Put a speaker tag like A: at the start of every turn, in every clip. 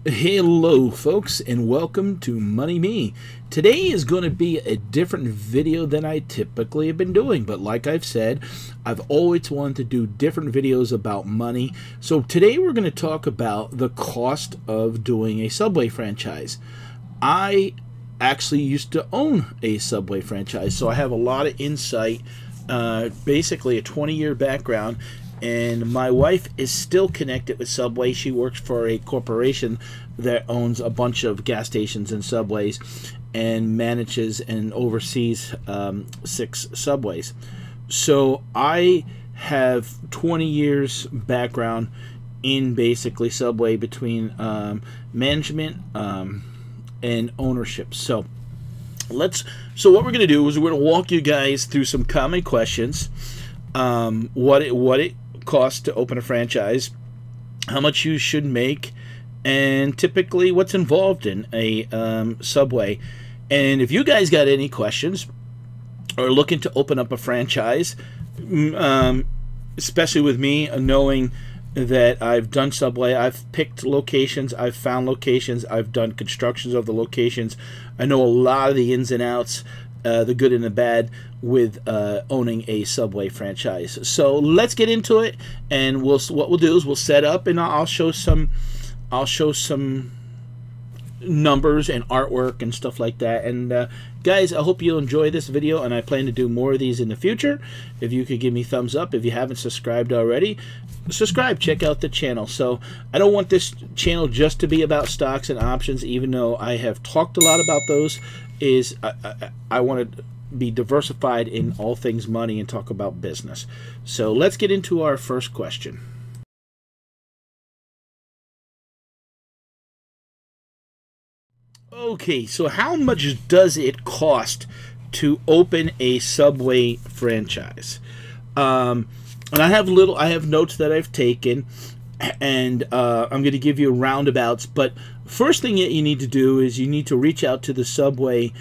A: Hello folks, and welcome to Money Me. Today is going to be a different video than I typically have been doing, but like I've said, I've always wanted to do different videos about money. So today we're going to talk about the cost of doing a Subway franchise. I actually used to own a Subway franchise, so I have a lot of insight, basically a 20-year background. And my wife is still connected with Subway. She works for a corporation that owns a bunch of gas stations and Subways and manages and oversees 6 Subways. So I have 20 years background in basically Subway between management and ownership. So what we're going to do is we're going to walk you guys through some common questions. What it costs to open a franchise, how much you should make, and typically what's involved in a Subway. And if you guys got any questions or looking to open up a franchise, especially with me knowing that I've done Subway, I've picked locations, I've found locations, I've done constructions of the locations, I know a lot of the ins and outs, the good and the bad with owning a Subway franchise. So let's get into it, and what we'll do is we'll set up, and I'll show some numbers and artwork and stuff like that. And guys, I hope you'll enjoy this video, and I plan to do more of these in the future. If you could give me thumbs up, if you haven't subscribed already, subscribe, check out the channel. So I don't want this channel just to be about stocks and options, even though I have talked a lot about those. I want to be diversified in all things money and talk about business. So let's get into our first question. Okay, so how much does it cost to open a Subway franchise? And I have notes that I've taken, and I'm going to give you roundabouts. But first thing that you need to do is you need to reach out to the Subway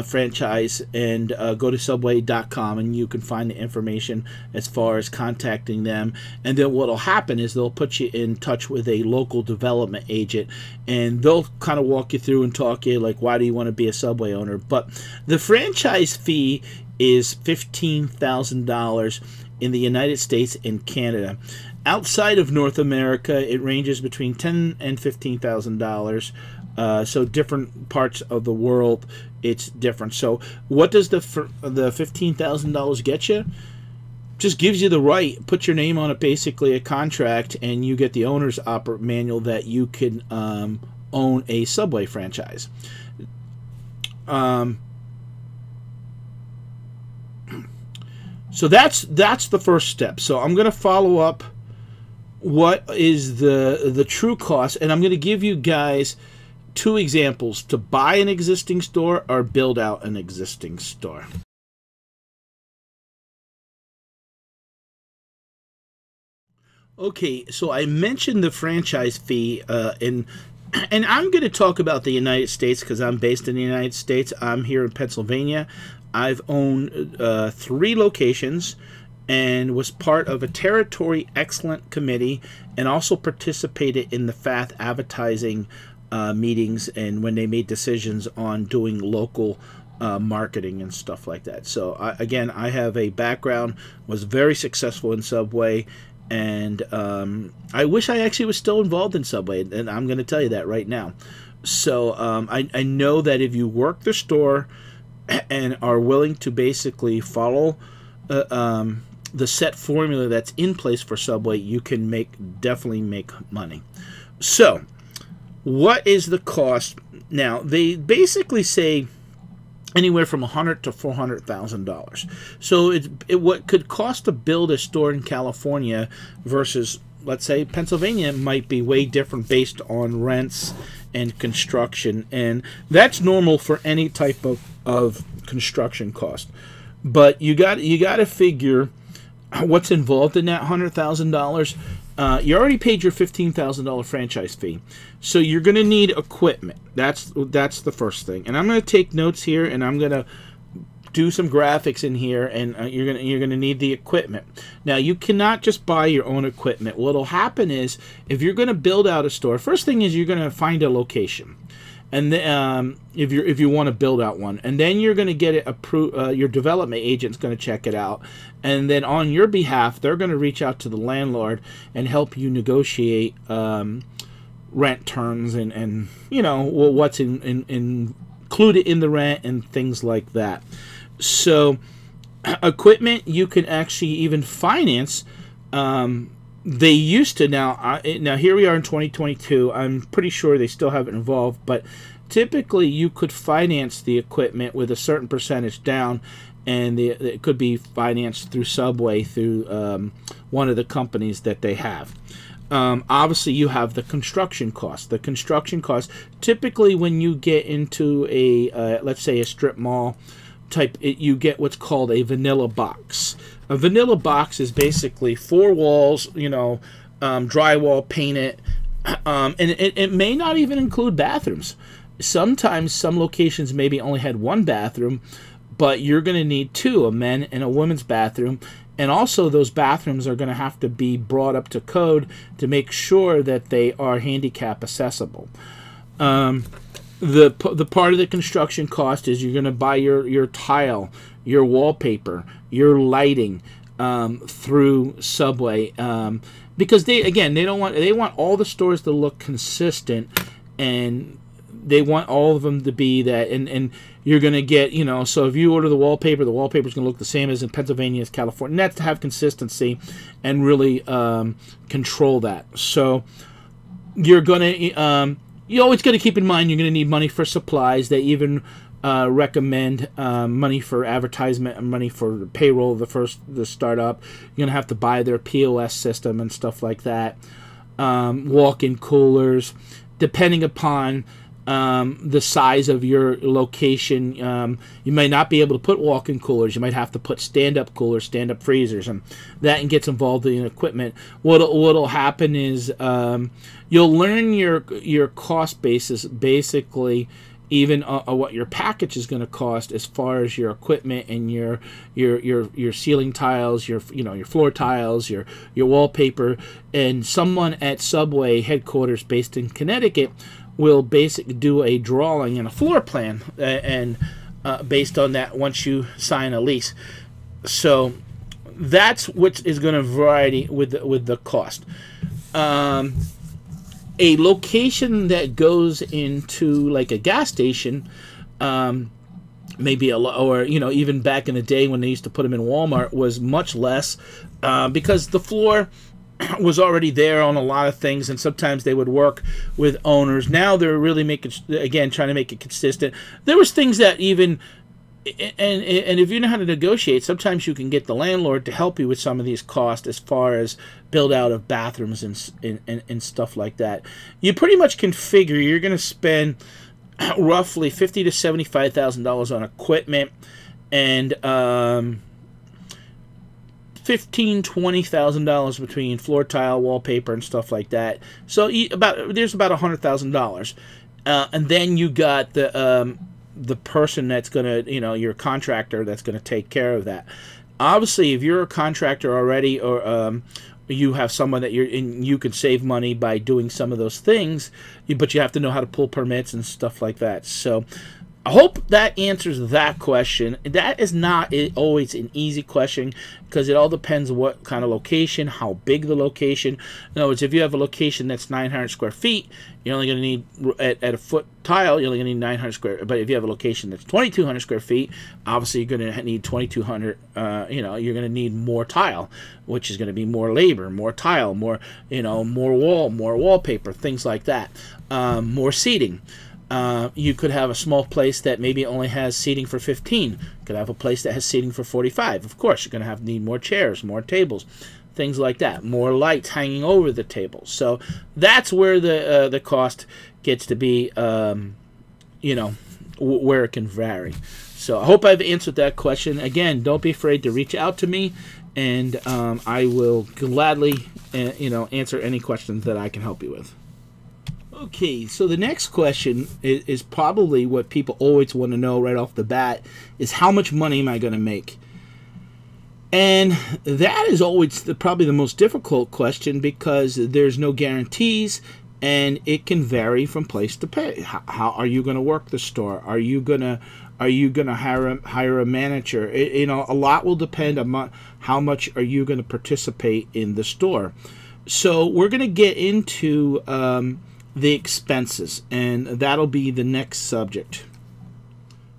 A: franchise and go to subway.com, and you can find the information as far as contacting them. And then what will happen is they'll put you in touch with a local development agent, and they'll kind of walk you through and talk you like, why do you want to be a Subway owner? But the franchise fee is $15,000 in the United States and Canada. Outside of North America, it ranges between $10,000 and $15,000. So different parts of the world, it's different. So what does the $15,000 get you? Just gives you the right, put your name on it, basically a contract, and you get the owner's manual that you can own a Subway franchise. So that's the first step. So I'm going to follow up what is the true cost, and I'm going to give you guys 2 examples: to buy an existing store or build out an existing store. Okay, so I mentioned the franchise fee, and I'm going to talk about the United States because I'm based in the United States. I'm here in Pennsylvania. I've owned 3 locations and was part of a Territory Excellent Committee, and also participated in the FATH advertising meetings and when they made decisions on doing local marketing and stuff like that. So again, I have a background, was very successful in Subway, and I wish I actually was still involved in Subway, and I'm going to tell you that right now. So I know that if you work the store and are willing to basically follow the set formula that's in place for Subway, you can definitely make money. So what is the cost? Now, they basically say anywhere from $100,000 to $400,000. So what could cost to build a store in California versus, let's say, Pennsylvania might be way different based on rents and construction, and that's normal for any type of construction cost. But you got to figure what's involved in that $100,000. You already paid your $15,000 franchise fee, so you're going to need equipment. That's the first thing. And I'm going to take notes here, and I'm going to do some graphics in here, and you're gonna need the equipment. Now, you cannot just buy your own equipment. What'll happen is, if you're gonna build out a store, first thing is you're gonna find a location, and then if you want to build out one, and then you're gonna get it approved. Your development agent's gonna check it out, and then on your behalf, they're gonna reach out to the landlord and help you negotiate rent terms and you know what's included in the rent and things like that. So equipment you can actually even finance. They used to. Now here we are in 2022. I'm pretty sure they still have it involved, but typically you could finance the equipment with a certain percentage down, and it could be financed through Subway, through one of the companies that they have. Obviously, you have the construction cost. The construction cost, typically when you get into a, let's say a strip mall type, you get what's called a vanilla box. A vanilla box is basically 4 walls, you know, drywall painted, and it may not even include bathrooms. Sometimes some locations maybe only had 1 bathroom, but you're going to need 2, a men and a women's bathroom. And also those bathrooms are going to have to be brought up to code to make sure that they are handicap accessible. The part of the construction cost is you're going to buy your tile, your wallpaper, your lighting through Subway, because they want all the stores to look consistent, and they want all of them to be that, and you're going to get, you know, so if you order the wallpaper is going to look the same as in Pennsylvania as California. And that's to have consistency and really control that. So you're going to, you always got to keep in mind you're going to need money for supplies. They even recommend money for advertisement and money for payroll the startup. You're going to have to buy their POS system and stuff like that. Walk-in coolers, depending upon the size of your location. You may not be able to put walk-in coolers. You might have to put stand-up coolers, stand-up freezers, and that gets involved in equipment. What'll happen is you'll learn your cost basis, basically, even what your package is going to cost as far as your equipment and your ceiling tiles, your floor tiles, your wallpaper. And someone at Subway headquarters based in Connecticut will basically do a drawing and a floor plan, and based on that, once you sign a lease. So that's what is going to vary with the cost. A location that goes into like a gas station, maybe or even back in the day when they used to put them in Walmart, was much less, because the floor was already there on a lot of things, and sometimes they would work with owners. Now they're really trying to make it consistent. There was things that even, and if you know how to negotiate, sometimes you can get the landlord to help you with some of these costs as far as build out of bathrooms and stuff like that. You pretty much can figure you're going to spend roughly $50,000 to $75,000 on equipment, and $15,000 to $20,000 between floor tile, wallpaper, and stuff like that. So there's about $100,000, and then you got the person that's gonna, your contractor that's gonna take care of that. Obviously, if you're a contractor already, or you have someone that you can save money by doing some of those things, but you have to know how to pull permits and stuff like that. So I hope that answers that question. That is not always an easy question, because it all depends what kind of location, how big the location. In other words, if you have a location that's 900 square feet, you're only going to need, at a foot tile, you're only going to need 900 square. But if you have a location that's 2,200 square feet, obviously you're going to need 2,200. You're going to need more tile, which is going to be more labor, more tile, more more wallpaper, things like that, more seating. You could have a small place that maybe only has seating for 15. You could have a place that has seating for 45. Of course, you're going to need more chairs, more tables, things like that, more lights hanging over the tables. So that's where the cost gets to be, where it can vary. So I hope I've answered that question. Again, don't be afraid to reach out to me, and I will gladly, answer any questions that I can help you with. Okay, so the next question is probably what people always want to know right off the bat is how much money am I going to make? And that is always probably the most difficult question because there's no guarantees and it can vary from place to place. How are you going to work the store? Are you going to hire a manager? A lot will depend on how much are you going to participate in the store. So we're going to get into the expenses, and that'll be the next subject.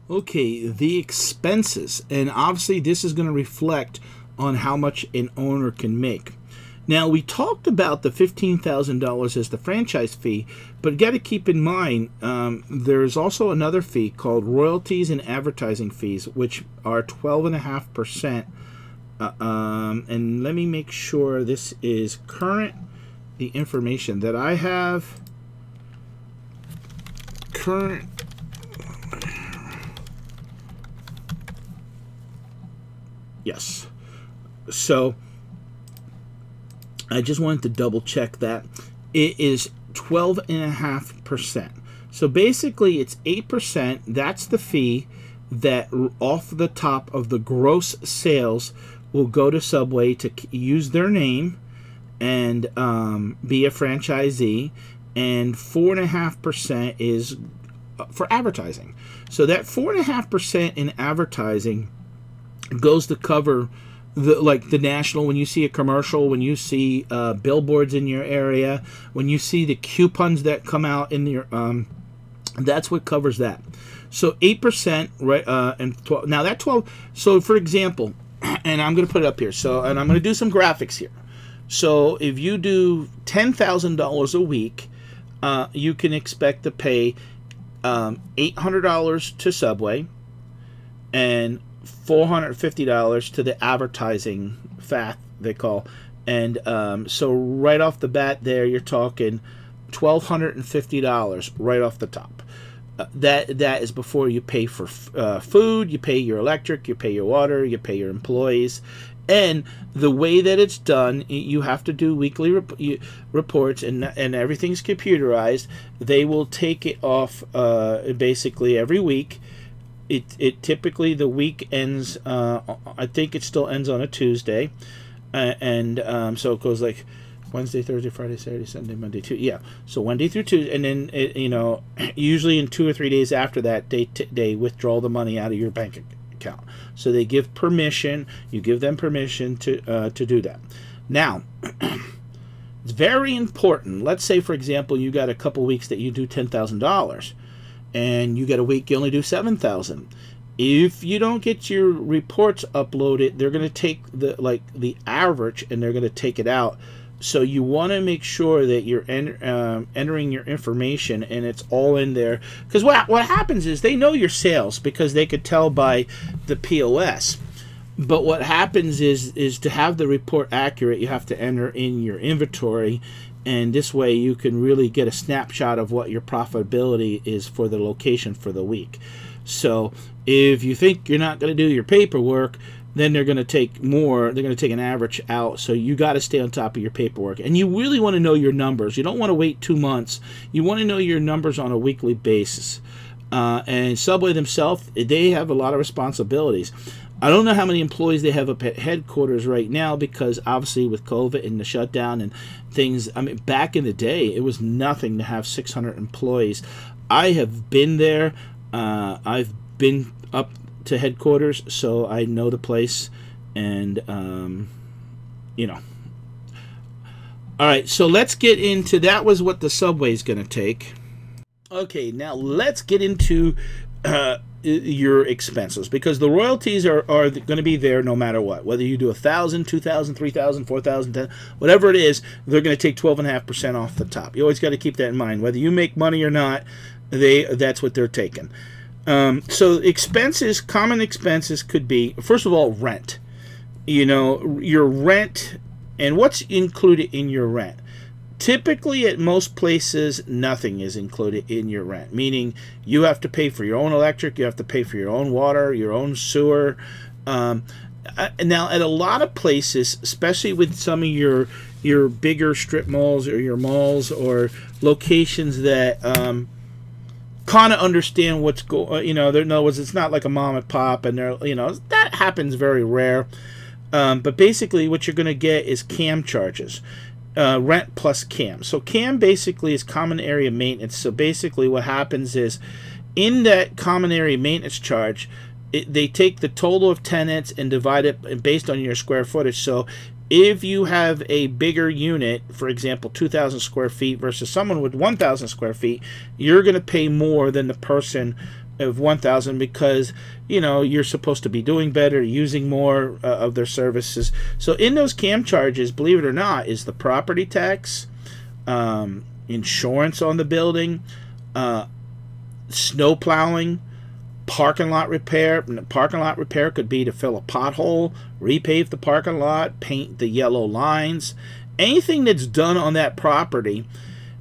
A: Okay, the expenses, and obviously this is going to reflect on how much an owner can make. Now, we talked about the $15,000 as the franchise fee, but you got to keep in mind there's also another fee called royalties and advertising fees, which are 12.5%. And let me make sure this is current. The information that I have current. Yes. So I just wanted to double check that. It is 12.5%. So basically it's 8%. That's the fee that off the top of the gross sales will go to Subway to use their name and be a franchisee. And 4.5% is for advertising. So that 4.5% in advertising goes to cover the national, when you see a commercial, when you see billboards in your area, when you see the coupons that come out in your that's what covers that. So 8%, right? And 12, now that 12. So for example, and I'm going to put it up here. So, and I'm going to do some graphics here. So if you do $10,000 a week, you can expect to pay $800 to Subway and $450 to the advertising FAT they call. And so right off the bat there, you're talking $1,250 right off the top. That is before you pay for food, you pay your electric, you pay your water, you pay your employees. And the way that it's done, you have to do weekly reports, and everything's computerized. They will take it off basically every week. It typically, the week ends, I think it still ends on a Tuesday. So it goes like Wednesday, Thursday, Friday, Saturday, Sunday, Monday, Tuesday. Yeah, so Monday through Tuesday, and then usually in 2 or 3 days after that, they withdraw the money out of your bank account. So they give permission. You give them permission to do that. Now, it's very important. Let's say, for example, you got a couple weeks that you do $10,000, and you got a week you only do $7,000. If you don't get your reports uploaded, they're going to take the average and they're going to take it out. So you want to make sure that you're entering your information and it's all in there. Because what happens is they know your sales because they could tell by the POS. But what happens is to have the report accurate, you have to enter in your inventory. And this way you can really get a snapshot of what your profitability is for the location for the week. So if you think you're not going to do your paperwork, then they're going to take more. They're going to take an average out. So you got to stay on top of your paperwork. And you really want to know your numbers. You don't want to wait 2 months. You want to know your numbers on a weekly basis. And Subway themselves, they have a lot of responsibilities. I don't know how many employees they have up at headquarters right now because obviously with COVID and the shutdown and things, I mean, back in the day, it was nothing to have 600 employees. I have been there. I've been up to headquarters, so I know the place, and all right, so let's get into that. Was what the Subway is going to take. Okay, now let's get into your expenses, because the royalties are going to be there no matter what, whether you do 1,000, 2,000, 3,000, 4,000, 10, whatever it is. They're going to take 12.5% off the top. You always got to keep that in mind, whether you make money or not. That's what they're taking. So expenses, common expenses could be, first of all, rent. Your rent, and what's included in your rent. Typically, at most places, nothing is included in your rent, meaning you have to pay for your own electric, you have to pay for your own water, your own sewer. Now, at a lot of places, especially with some of your your bigger strip malls or your malls or locations that kind of understand what's going. In other words, it's not like a mom and pop, and they're that happens very rare. But basically, what you're going to get is CAM charges. Rent plus CAM. So CAM basically is common area maintenance. So basically what happens is in that common area maintenance charge, they take the total of tenants and divide it based on your square footage. So if you have a bigger unit, for example, 2,000 square feet versus someone with 1,000 square feet, you're going to pay more than the person of 1,000 because you're supposed to be doing better, using more of their services. So in those CAM charges, believe it or not, is the property tax, insurance on the building, snow plowing, parking lot repair. Parking lot repair could be to fill a pothole, repave the parking lot, paint the yellow lines, anything that's done on that property.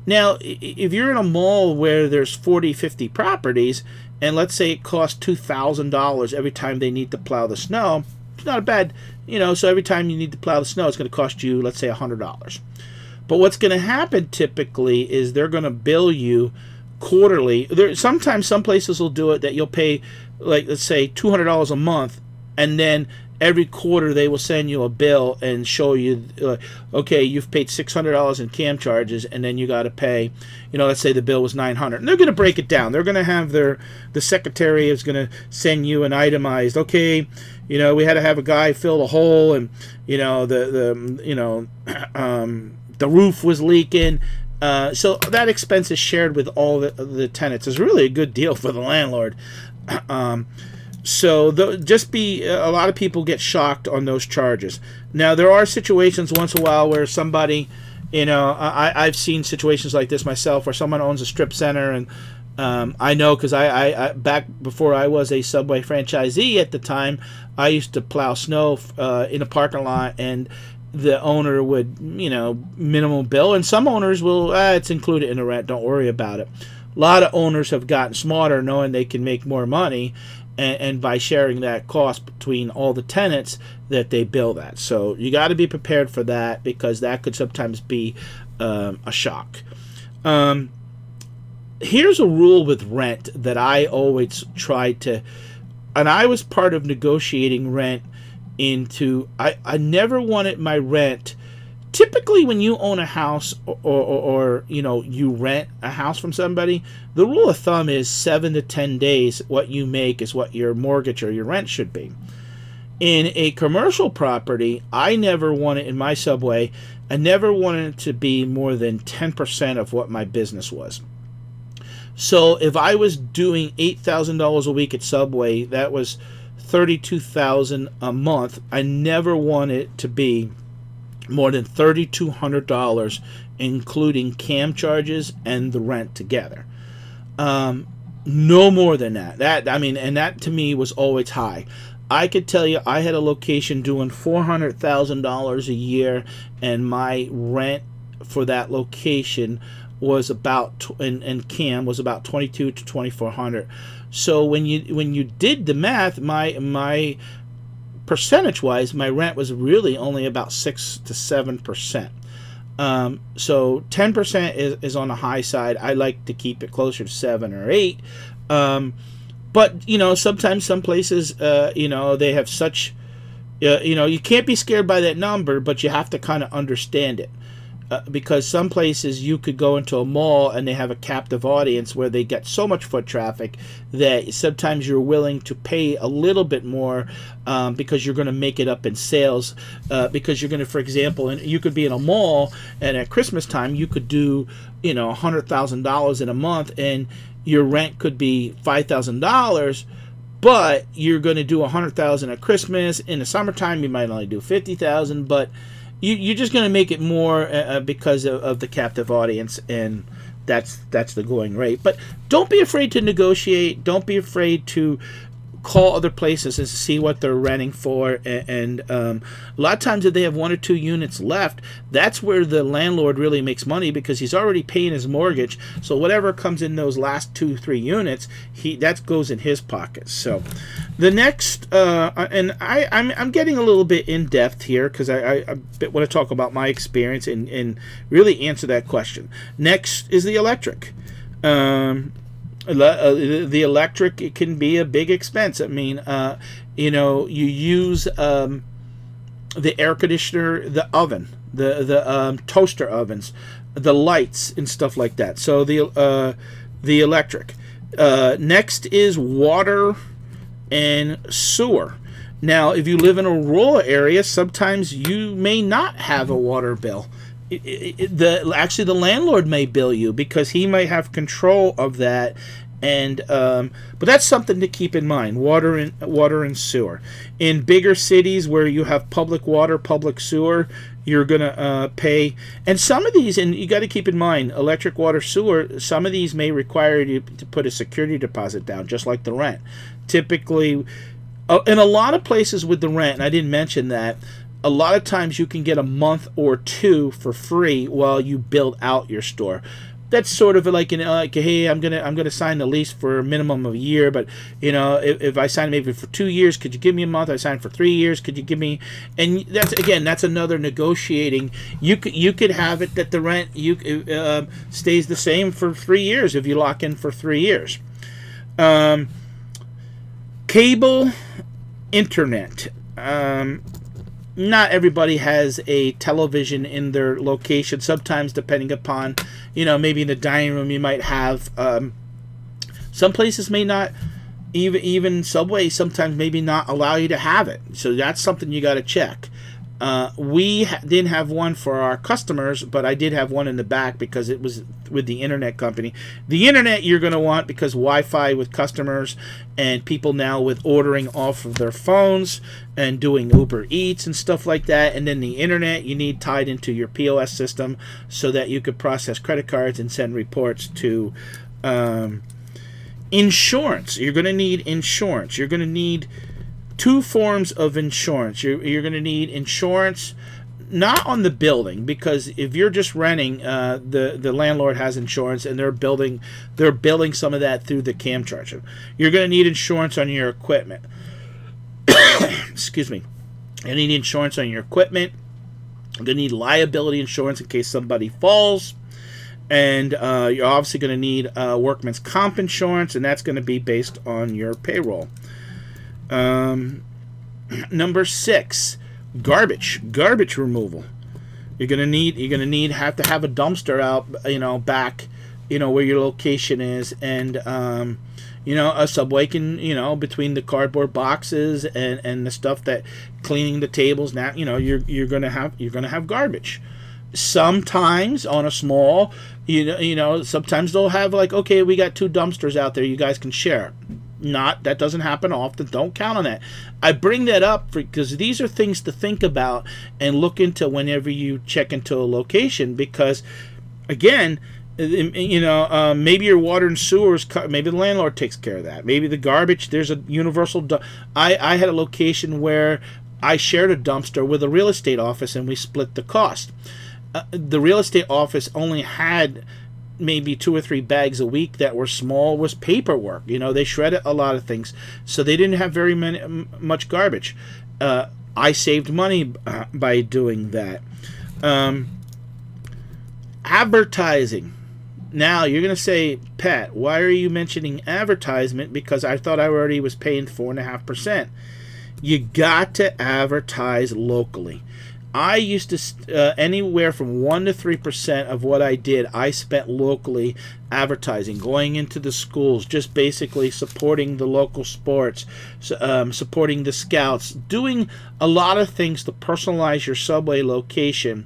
A: Now, if you're in a mall where there's 40, 50 properties, and let's say it costs $2,000 every time they need to plow the snow, it's not a bad, so every time you need to plow the snow, it's going to cost you, let's say, $100. But what's going to happen typically is they're going to bill you quarterly. Sometimes some places will do it that you'll pay, like, let's say, $200 a month, and then every quarter they will send you a bill and show you, okay, you've paid $600 in CAM charges, and then you got to pay, let's say the bill was $900. And they're going to break it down. They're going to have the secretary is going to send you an itemized, okay, we had to have a guy fill the hole, and the roof was leaking. So that expense is shared with all the tenants. It's really a good deal for the landlord. So a lot of people get shocked on those charges. Now, there are situations once in a while where somebody, I've seen situations like this myself, where someone owns a strip center, and I know because I back before I was a Subway franchisee at the time, I used to plow snow in a parking lot, and the owner would, minimum bill, and some owners will, it's included in the rent, don't worry about it. A lot of owners have gotten smarter, knowing they can make more money, and by sharing that cost between all the tenants that they bill that. So you got to be prepared for that, because that could sometimes be a shock. Here's a rule with rent that I always try to, and I was part of negotiating rent into, I never wanted my rent. Typically, when you own a house or you rent a house from somebody, the rule of thumb is 7 to 10 days. What you make is what your mortgage or your rent should be. In a commercial property, I never wanted, in my Subway, I never wanted it to be more than 10% of what my business was. So if I was doing $8,000 a week at Subway, that was $32,000 a month. I never wanted it to be more than $3,200, including CAM charges and the rent together. No more than that. And that to me was always high. I could tell you, I had a location doing $400,000 a year, and my rent for that location was about, and CAM was about $2,200 to $2,400. So when you did the math, my percentage-wise, my rent was really only about 6 to 7%. So 10% is on the high side. I like to keep it closer to 7 or 8. But sometimes some places, they have such, you can't be scared by that number, but you have to kind of understand it. Because some places you could go into a mall and they have a captive audience where they get so much foot traffic that sometimes you're willing to pay a little bit more because you're going to make it up in sales. Because you're going to, for example, and you could be in a mall, and at Christmas time you could do $100,000 in a month, and your rent could be $5,000. But you're going to do $100,000 at Christmas. In the summertime, you might only do $50,000, but you're just going to make it more because of the captive audience, and that's the going rate. But don't be afraid to negotiate. Don't be afraid to call other places and see what they're renting for. And a lot of times if they have 1 or 2 units left, that's where the landlord really makes money, because he's already paying his mortgage. So whatever comes in those last 2-3 units, that goes in his pocket. So the next, and I'm getting a little bit in depth here because I want to talk about my experience and really answer that question. Next is the electric. The electric, it can be a big expense. I mean, you know, you use the air conditioner, the oven, the toaster ovens, the lights and stuff like that. So the electric. Next is water and sewer. Now, if you live in a rural area, sometimes you may not have a water bill. Actually, the landlord may bill you because he might have control of that, and but that's something to keep in mind. Water and sewer. In bigger cities where you have public water, public sewer, you're gonna pay. And some of these, and you got to keep in mind, electric, water, sewer. Some of these may require you to put a security deposit down, just like the rent. Typically, in a lot of places with the rent, and I didn't mention that, a lot of times you can get a month or 2 for free while you build out your store. That's sort of like, hey, I'm gonna sign the lease for a minimum of a year, but you know, if I sign maybe for 2 years, could you give me a month? I signed for 3 years, could you give me? And that's another negotiating. You could have it that the rent stays the same for 3 years if you lock in for 3 years. Cable, internet. Not everybody has a television in their location. Sometimes, depending upon, you know, maybe in the dining room you might have. Some places may not, even Subway sometimes maybe not allow you to have it. So that's something you got to check. We didn't have one for our customers, but I did have one in the back because it was with the internet company. The internet you're going to want because Wi-Fi with customers and people now with ordering off of their phones and doing Uber Eats and stuff like that. And then the internet you need tied into your POS system so that you could process credit cards and send reports to insurance. You're going to need insurance. You're going to need 2 forms of insurance. You're going to need insurance not on the building, because if you're just renting, the landlord has insurance and they're billing some of that through the CAM charge. You're going to need insurance on your equipment. Excuse me. You need insurance on your equipment. You're going to need liability insurance in case somebody falls. And you're obviously going to need workman's comp insurance, and that's going to be based on your payroll. Number 6, garbage removal. You're gonna have to have a dumpster out, you know, back, you know, where your location is, and you know, a Subway can, you know, between the cardboard boxes and the stuff that cleaning the tables. Now, you know, you're gonna have garbage. Sometimes on a small, you know, sometimes they'll have like, okay, we got 2 dumpsters out there, you guys can share. That doesn't happen often. Don't count on that. I bring that up because these are things to think about and look into whenever you check into a location, because again, you know, maybe your water and sewers, maybe the landlord takes care of that. Maybe the garbage, there's a universal I had a location where I shared a dumpster with a real estate office and we split the cost. The real estate office only had maybe 2 or 3 bags a week that were small, was paperwork. You know, they shredded a lot of things, so they didn't have very much garbage. I saved money by doing that. Advertising. Now you're gonna say, Pat, why are you mentioning advertisement? Because I thought I already was paying 4.5%. You got to advertise locally. I used to, anywhere from 1 to 3% of what I did, I spent locally advertising, going into the schools, just basically supporting the local sports, supporting the scouts, doing a lot of things to personalize your Subway location,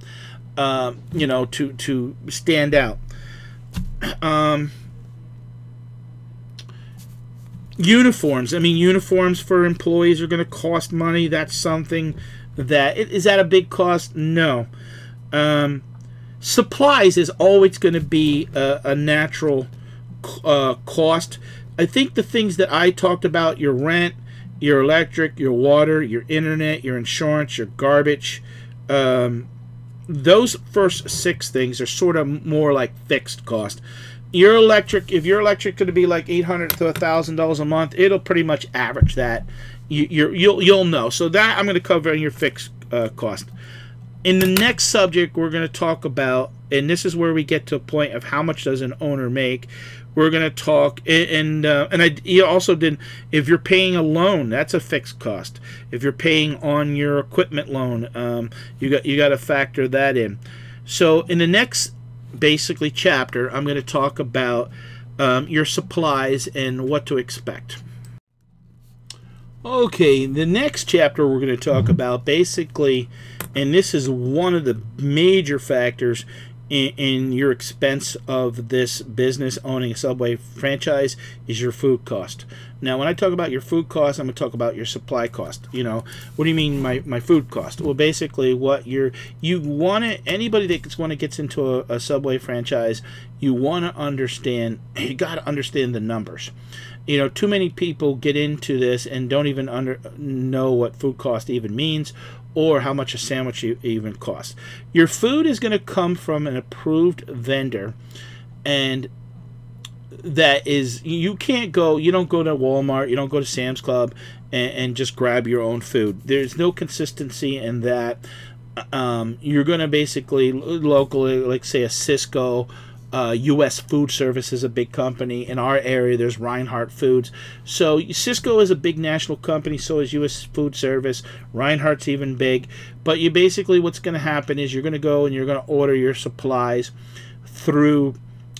A: you know, to stand out. Uniforms. I mean, uniforms for employees are going to cost money. That's something that is that a big cost? No. Supplies is always going to be a natural cost. I think the things that I talked about, your rent, your electric, your water, your internet, your insurance, your garbage. Those first 6 things are sort of more like fixed cost. Your electric, if your electric going to be like $800 to $1,000 a month, it'll pretty much average that. You'll know. So that I'm going to cover in your fixed cost. In the next subject, we're going to talk about, and this is where we get to a point of how much does an owner make. We're going to talk, you also did, if you're paying a loan, that's a fixed cost. If you're paying on your equipment loan, you got to factor that in. So in the next basically chapter, I'm going to talk about your supplies and what to expect. Okay, the next chapter we're going to talk about basically, and this is one of the major factors in your expense of this business, owning a Subway franchise, is your food cost. Now, when I talk about your food cost, I'm going to talk about your supply cost. You know, what do you mean my food cost? Well, basically, what you want to, anybody that gets into a Subway franchise, you want to understand, you got to understand the numbers. You know, too many people get into this and don't even know what food cost even means, or how much a sandwich even costs. Your food is going to come from an approved vendor, and that is, you don't go to Walmart, you don't go to Sam's Club and just grab your own food. There's no consistency in that. You're going to basically, locally, like say a Cisco, U.S. Food Service is a big company. In our area, there's Reinhart Foods. So Cisco is a big national company, so is U.S. Food Service. Reinhart's even big. But you basically, what's going to happen is you're going to go and you're going to order your supplies through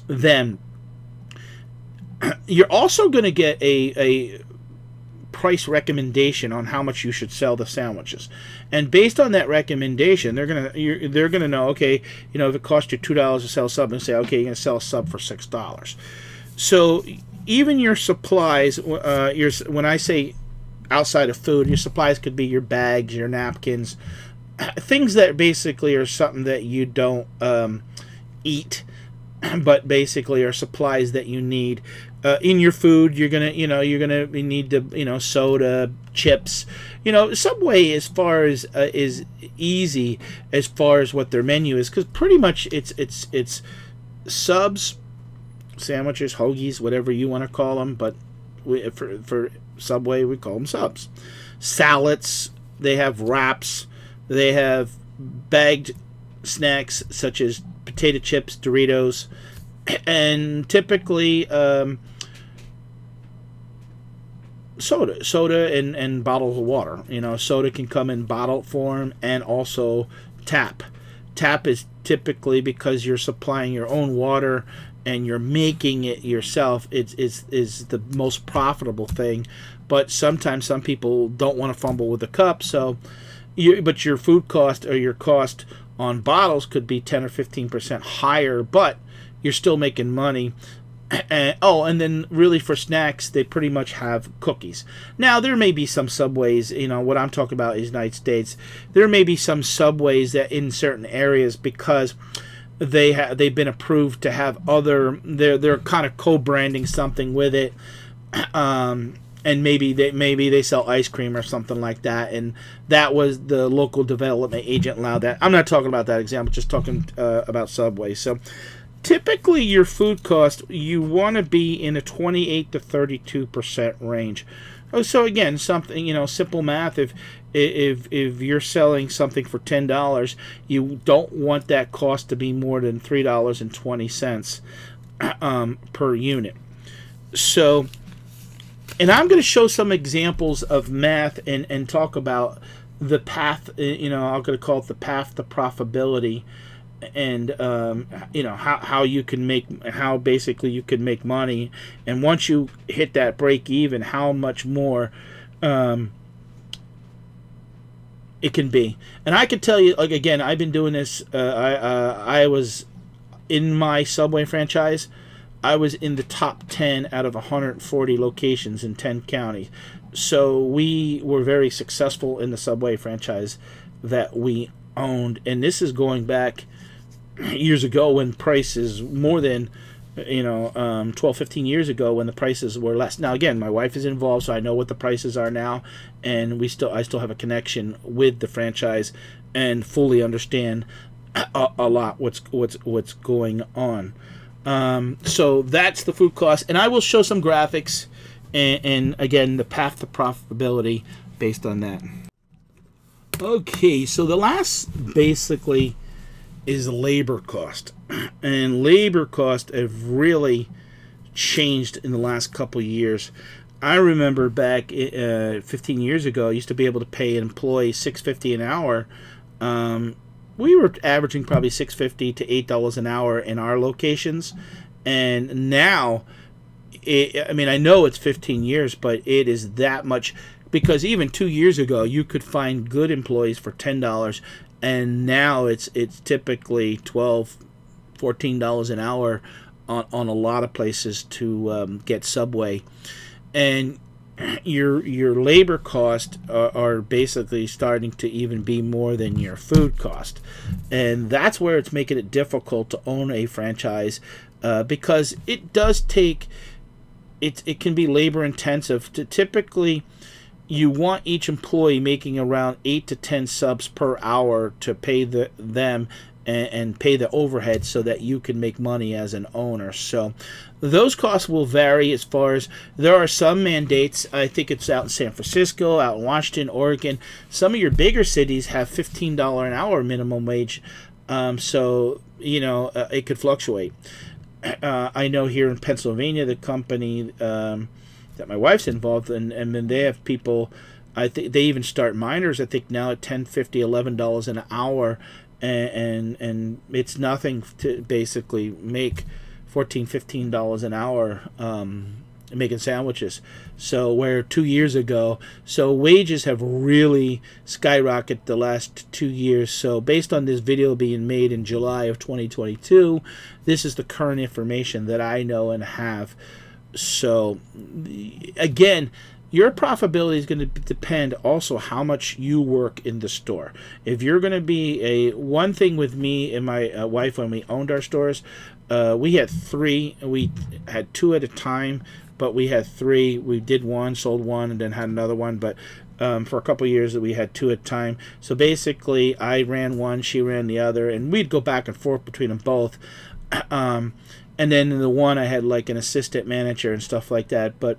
A: them. You're also going to get a price recommendation on how much you should sell the sandwiches, and based on that recommendation, they're gonna know, okay, you know, if it costs you $2 to sell a sub, and say, okay, you're gonna sell a sub for $6. So even your supplies, when I say outside of food, your supplies could be your bags, your napkins, things that basically are something that you don't eat, but basically are supplies that you need. In your food, you're gonna need to, soda, chips. Subway, as far as is easy as far as what their menu is, because pretty much it's subs, sandwiches, hoagies, whatever you want to call them. But for Subway, we call them subs. Salads. They have wraps. They have bagged snacks such as potato chips, Doritos, and typically soda and bottles of water. Soda can come in bottle form and also tap. Tap is typically, because you're supplying your own water and you're making it yourself, is the most profitable thing. But sometimes some people don't want to fumble with a cup, but your food cost, or your cost on bottles, could be 10 or 15% higher, but you're still making money. And then really for snacks, they pretty much have cookies. Now, there may be some Subways, what I'm talking about is United States. There may be some Subways that in certain areas, because they've been approved to have they're kind of co-branding something with it. And maybe they sell ice cream or something like that, and that was the local development agent allowed that. I'm not talking about that example, just talking about Subway. So typically your food cost, you want to be in a 28 to 32% range. So again, something, simple math, if you're selling something for $10, you don't want that cost to be more than $3.20 per unit. So, and I'm going to show some examples of math and talk about the path, I'm going to call it the path to profitability, and how basically you can make money, and once you hit that break even, how much more it can be. And I can tell you, like, again, I've been doing this. I was in my Subway franchise, I was in the top 10 out of 140 locations in 10 counties. So we were very successful in the Subway franchise that we owned. And this is going back years ago when prices more than 12, 15 years ago when the prices were less. Now again, my wife is involved, so I know what the prices are now, and I still have a connection with the franchise and fully understand a lot what's going on. So that's the food cost, and I will show some graphics and again the path to profitability based on that. Okay, so the last basically is labor cost, and labor cost have really changed in the last couple of years. I remember back 15 years ago, I used to be able to pay an employee $6.50 an hour. We were averaging probably $6.50 to $8 an hour in our locations, and now, I know it's 15 years, but it is that much, because even 2 years ago you could find good employees for $10, and now it's typically $12, $14 an hour on a lot of places to get Subway, and your labor costs are basically starting to even be more than your food cost, and that's where it's making it difficult to own a franchise, because it does take it can be labor intensive. Typically you want each employee making around 8 to 10 subs per hour to pay them and pay the overhead so that you can make money as an owner. So those costs will vary. As far as there are some mandates, I think it's out in San Francisco, out in Washington, Oregon. Some of your bigger cities have $15 an hour minimum wage, so it could fluctuate. I know here in Pennsylvania, the company that my wife's involved in, and then they have people, I think they even start minors, I think now at $10, $50, $11 an hour, and it's nothing to basically make $14, $15 an hour making sandwiches. So where 2 years ago, so wages have really skyrocketed the last 2 years. So based on this video being made in July of 2022, this is the current information that I know and have. So again, your profitability is going to depend also how much you work in the store. If you're going to be one thing with me and my wife when we owned our stores, we had 3. We had 2 at a time, but we had 3. We did one, sold one, and then had another one. But for a couple of years we had 2 at a time. So basically I ran one, she ran the other, and we'd go back and forth between them both. And then in the one I had like an assistant manager and stuff like that. But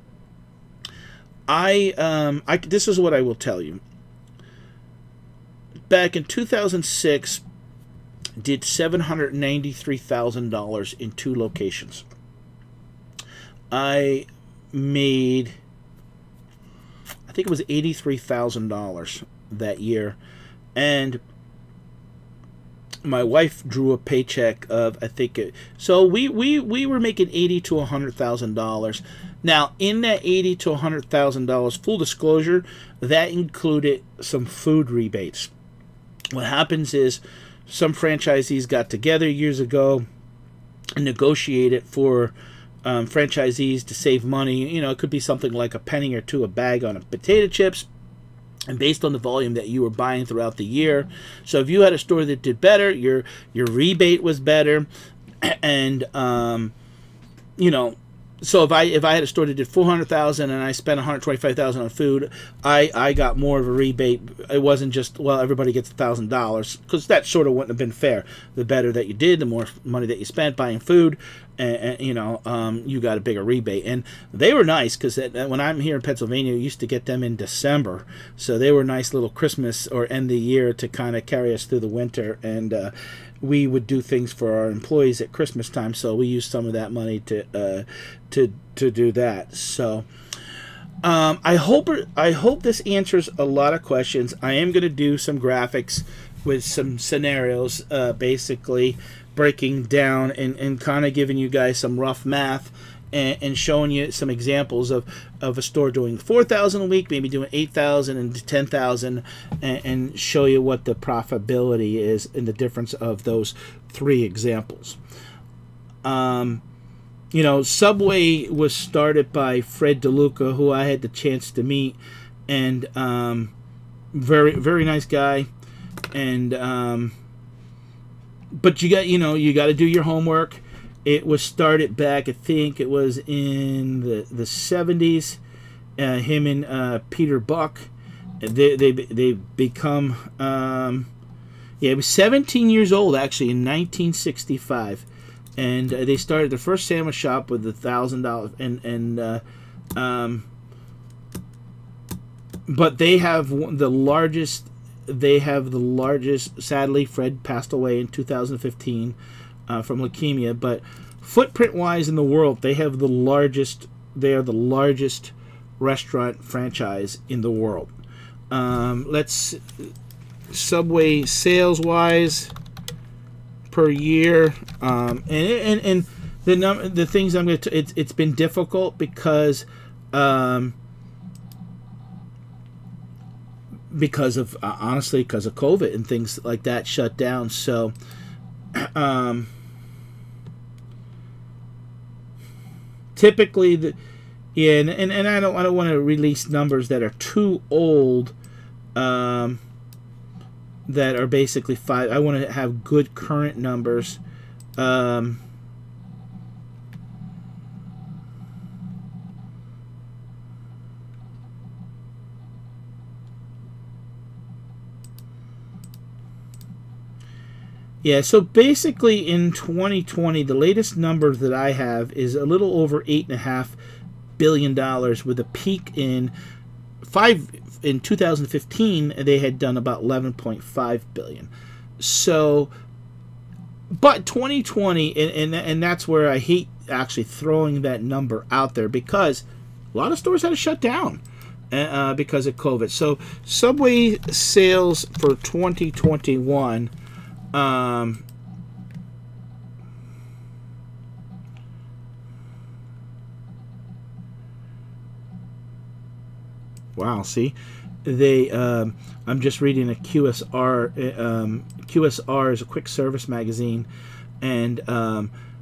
A: this is what I will tell you. Back in 2006, did $793,000 in 2 locations. I made, I think it was $83,000 that year, and my wife drew a paycheck of, I think so we were making $80,000 to $100,000. Now in that $80,000 to $100,000, full disclosure, that included some food rebates. What happens is some franchisees got together years ago and negotiated for franchisees to save money. It could be something like a penny or 2 a bag on potato chips, and based on the volume that you were buying throughout the year. So if you had a store that did better, your rebate was better, and so if I had a store that did $400,000 and I spent $125,000 on food, I got more of a rebate. It wasn't just, well, everybody gets $1,000, because that sort of wouldn't have been fair. The better that you did, the more money that you spent buying food, and you got a bigger rebate. And they were nice, because when I'm here in Pennsylvania, we used to get them in December, so they were nice little Christmas or end the year to kind of carry us through the winter. And we would do things for our employees at Christmas time, so we used some of that money to do that. So I hope this answers a lot of questions. I am going to do some graphics with some scenarios, basically breaking down and kind of giving you guys some rough math, and showing you some examples of a store doing $4,000 a week, maybe doing $8,000 and $10,000, and show you what the profitability is in the difference of those 3 examples. Subway was started by Fred DeLuca, who I had the chance to meet, and very, very nice guy. And but you got to do your homework. It was started back, I think it was in the 70s. Him and Peter Buck, they become yeah, it was 17 years old actually in 1965, and they started the first sandwich shop with $1,000, but they have the largest. They have the largest. Sadly, Fred passed away in 2015 from leukemia. But footprint-wise in the world, they have the largest. They are the largest restaurant franchise in the world. Let's Subway sales-wise per year, and the things I'm going to. It's been difficult because. Because of honestly, because of COVID and things like that shut down. So, typically, yeah, and I don't want to release numbers that are too old. That are basically 5. I want to have good current numbers. Yeah, so basically in 2020, the latest number that I have is a little over $8.5 billion, with a peak in 2015. They had done about 11.5 billion. So, but 2020, and that's where I hate actually throwing that number out there, because a lot of stores had to shut down because of COVID. So Subway sales for 2021. Wow, see, they I'm just reading a QSR. QSR is a quick service magazine, and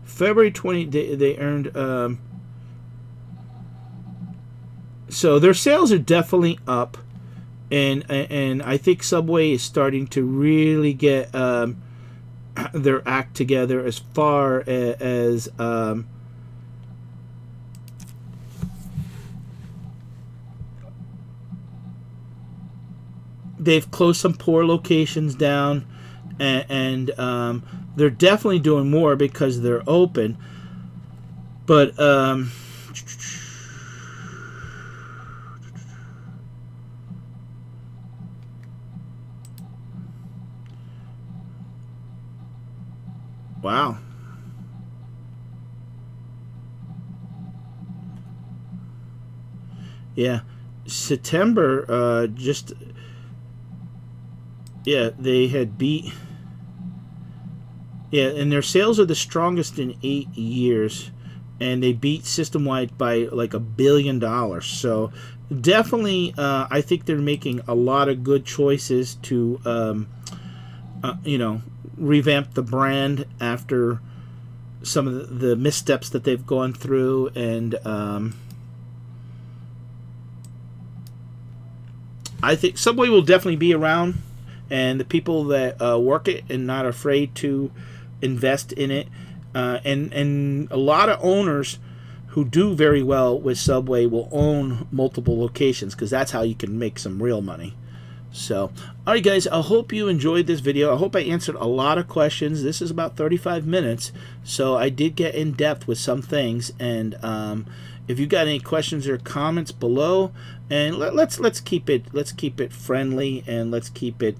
A: February 20 they earned so their sales are definitely up, and I think Subway is starting to really get their act together as far as they've closed some poor locations down, and they're definitely doing more because they're open. But wow. Yeah, September just. Yeah, they had beat. Yeah, and their sales are the strongest in 8 years, and they beat system-wide by like $1 billion. So definitely, I think they're making a lot of good choices to, you know, revamp the brand after some of the missteps that they've gone through, and I think Subway will definitely be around. And the people that work it and not afraid to invest in it, and a lot of owners who do very well with Subway will own multiple locations, because that's how you can make some real money. So, all right, guys, I hope you enjoyed this video. I hope I answered a lot of questions. This is about 35 minutes, so I did get in depth with some things. And if you got any questions or comments below, and let's keep it friendly, and let's keep it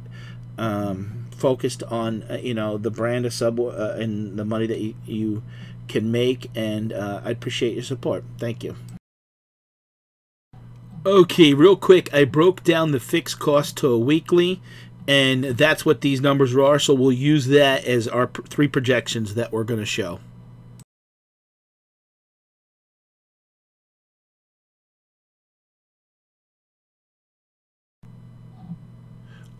A: focused on you know, the brand of Subway and the money that you can make. And I appreciate your support. Thank you. Okay, real quick, I broke down the fixed cost to a weekly, and that's what these numbers are. So we'll use that as our 3 projections that we're going to show.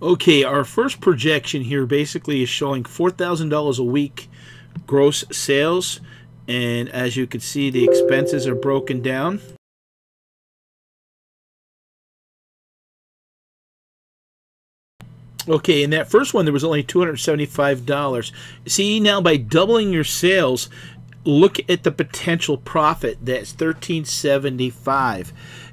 A: Okay, our first projection here basically is showing $4,000 a week gross sales, and as you can see, the expenses are broken down. Okay, in that first one, there was only $275. See, now by doubling your sales, look at the potential profit. That's $13.75.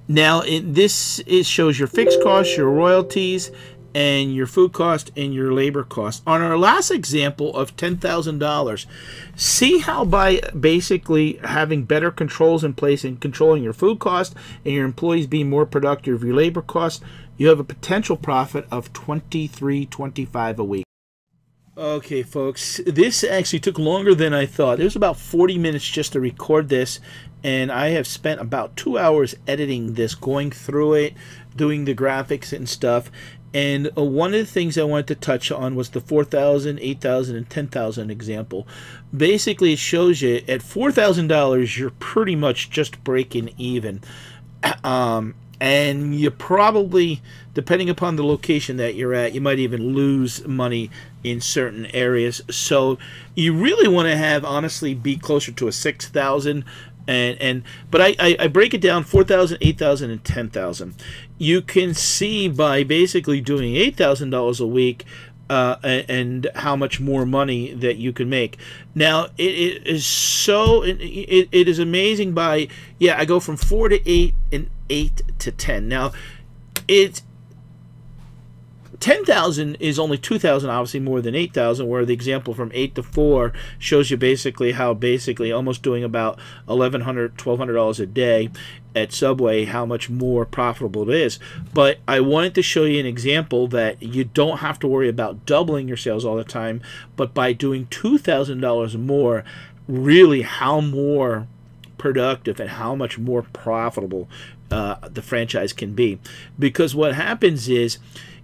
A: Now, it shows your fixed costs, your royalties, and your food cost and your labor cost. On our last example of $10,000, see how by basically having better controls in place and controlling your food cost and your employees being more productive, your labor cost, you have a potential profit of $23.25 a week. Okay, folks, this actually took longer than I thought. It was about 40 minutes just to record this, and I have spent about 2 hours editing this, going through it, doing the graphics and stuff. And one of the things I wanted to touch on was the 4,000, 8,000, and 10,000 example. Basically, it shows you at $4,000, you're pretty much just breaking even. And you probably, depending upon the location that you're at, you might even lose money in certain areas. So you really want to have, honestly, be closer to a 6,000. But I break it down 4,000, 8,000, and 10,000. You can see by basically doing $8,000 a week and how much more money that you can make. Now it is amazing. By I go from 4 to 8 and 8 to 10. Now it's 10,000 is only 2,000, obviously more than 8,000, where the example from 8 to 4 shows you basically how almost doing about $1,100, $1,200 a day at Subway, how much more profitable it is. But I wanted to show you an example that you don't have to worry about doubling your sales all the time, but by doing $2,000 more, really how more productive and how much more profitable the franchise can be. Because what happens is,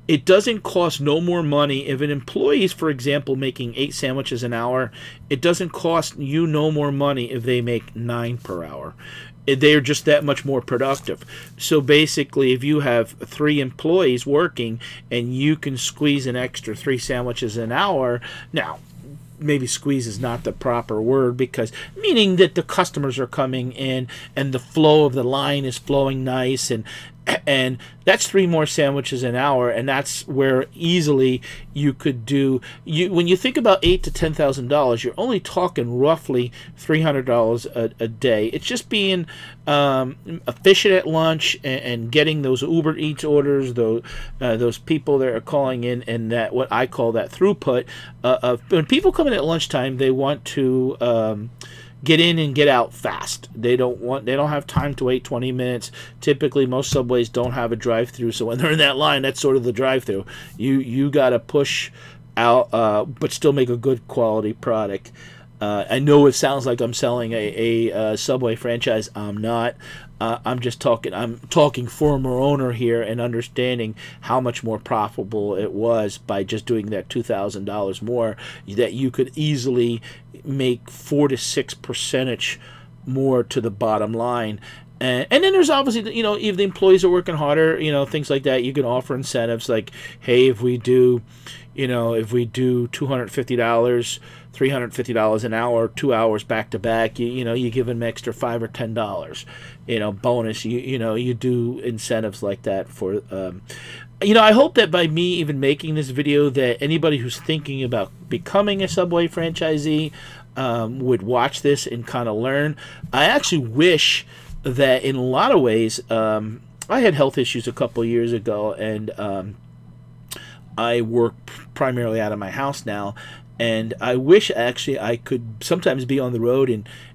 A: it doesn't cost no more money. If an employee is, for example, making 8 sandwiches an hour, it doesn't cost you no more money if they make 9 per hour. They're just that much more productive. So basically, if you have 3 employees working and you can squeeze an extra 3 sandwiches an hour, now maybe squeeze is not the proper word, because meaning that the customers are coming in and the flow of the line is flowing nice, and that's 3 more sandwiches an hour, and that's where easily you could do. When you think about $8,000 to $10,000, you're only talking roughly $300 a day. It's just being efficient at lunch and getting those Uber Eats orders, those people that are calling in, and that what I call that throughput. When people come in at lunchtime, they want to get in and get out fast. They don't have time to wait 20 minutes. Typically, most Subways don't have a drive-through, so when they're in that line, that's sort of the drive-through. You got to push out, but still make a good quality product. I know it sounds like I'm selling a Subway franchise. I'm not. I'm talking former owner here and understanding how much more profitable it was by just doing that $2,000 more, that you could easily make 4 to 6% more to the bottom line. And then there's obviously, if the employees are working harder, things like that, you can offer incentives like, hey, if we do $250, $350 an hour, 2 hours back to back, you give them extra $5 or $10, bonus. You do incentives like that for. I hope that by me even making this video, that anybody who's thinking about becoming a Subway franchisee would watch this and kind of learn. I actually wish that in a lot of ways, I had health issues a couple years ago, and I work primarily out of my house now, and I wish actually I could sometimes be on the road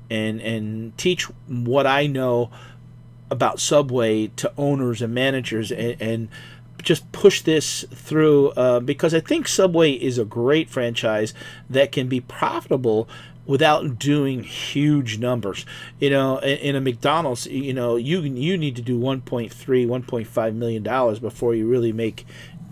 A: and teach what I know about Subway to owners and managers, and just push this through, because I think Subway is a great franchise that can be profitable without doing huge numbers. In a McDonald's, you need to do $1.5 million before you really make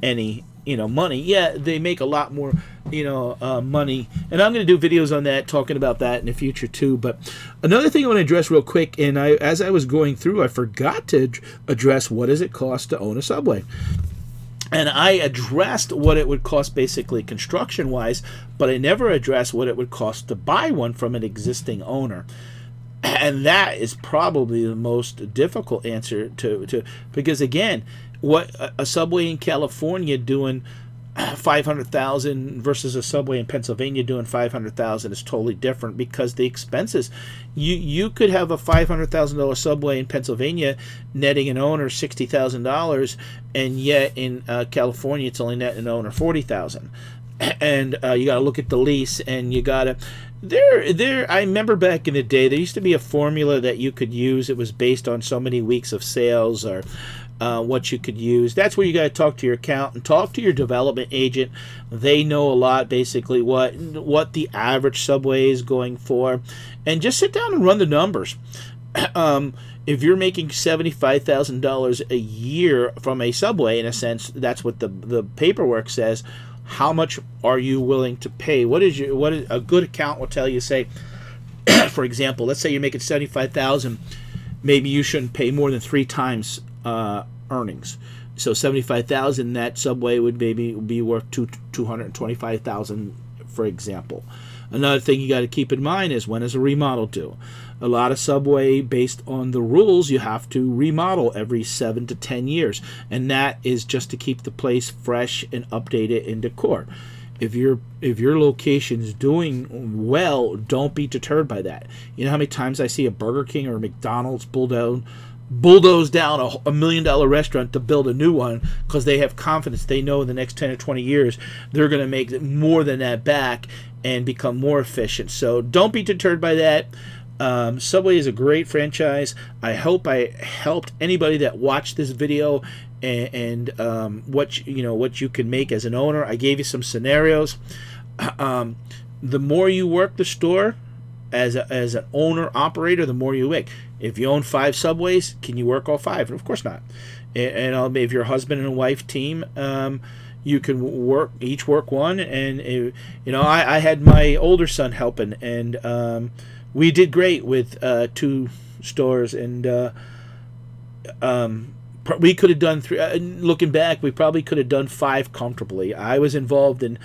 A: any money. Yeah, they make a lot more money, and I'm going to do videos on that, talking about that in the future too. But another thing I want to address real quick, and as I was going through, I forgot to address what does it cost to own a Subway. And I addressed what it would cost basically construction-wise, but I never addressed what it would cost to buy one from an existing owner. And that is probably the most difficult answer to because, again, what a Subway in California doing 500,000 versus a Subway in Pennsylvania doing 500,000 is totally different, because the expenses, you could have a $500,000 Subway in Pennsylvania netting an owner $60,000, and yet in California it's only netting an owner $40,000. And you got to look at the lease, and you got to I remember back in the day there used to be a formula that you could use. It was based on so many weeks of sales, or what you could use. That's where you got to talk to your accountant, talk to your development agent. They know a lot, basically what the average Subway is going for, and just sit down and run the numbers. If you're making $75,000 a year from a Subway, in a sense, that's what the paperwork says. How much are you willing to pay? What is a good accountant will tell you? Say, for example, let's say you're making $75,000. Maybe you shouldn't pay more than 3 times earnings. So $75,000, that Subway would maybe be worth $225,000, for example. Another thing you got to keep in mind is, when is a remodel due? A lot of Subway, based on the rules, you have to remodel every 7 to 10 years, and that is just to keep the place fresh and updated in decor. If your location is doing well, don't be deterred by that. You know how many times I see a Burger King or a McDonald's bulldoze down a $1 million restaurant to build a new one, because they have confidence. They know in the next 10 or 20 years they're going to make more than that back and become more efficient. So don't be deterred by that. Subway is a great franchise. I hope I helped anybody that watched this video, and what you can make as an owner. I gave you some scenarios. The more you work the store as an owner operator, the more you make. If you own 5 Subways, can you work all 5? Of course not. And if you're a husband and wife team, you can each work one. And I had my older son helping, and we did great with 2 stores, and we could have done 3. Looking back, we probably could have done 5 comfortably. I was involved in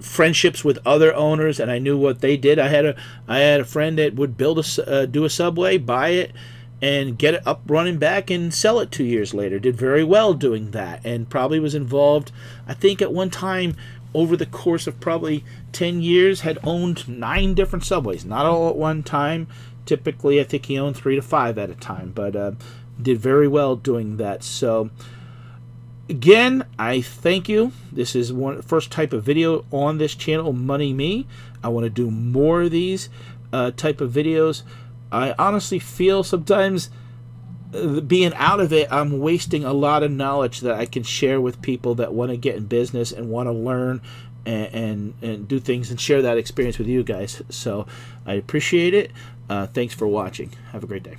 A: friendships with other owners, and I knew what they did. I had a friend that would do a Subway, buy it, and get it up running back and sell it 2 years later. Did very well doing that, and probably was involved, I think at one time, over the course of probably 10 years, had owned 9 different Subways. Not all at one time. Typically, I think he owned 3 to 5 at a time, but did very well doing that. So, again, I thank you. This is first type of video on this channel, Money Me. I want to do more of these type of videos. I honestly feel sometimes, being out of it, I'm wasting a lot of knowledge that I can share with people that want to get in business and want to learn and do things, and share that experience with you guys. So I appreciate it. Thanks for watching. Have a great day.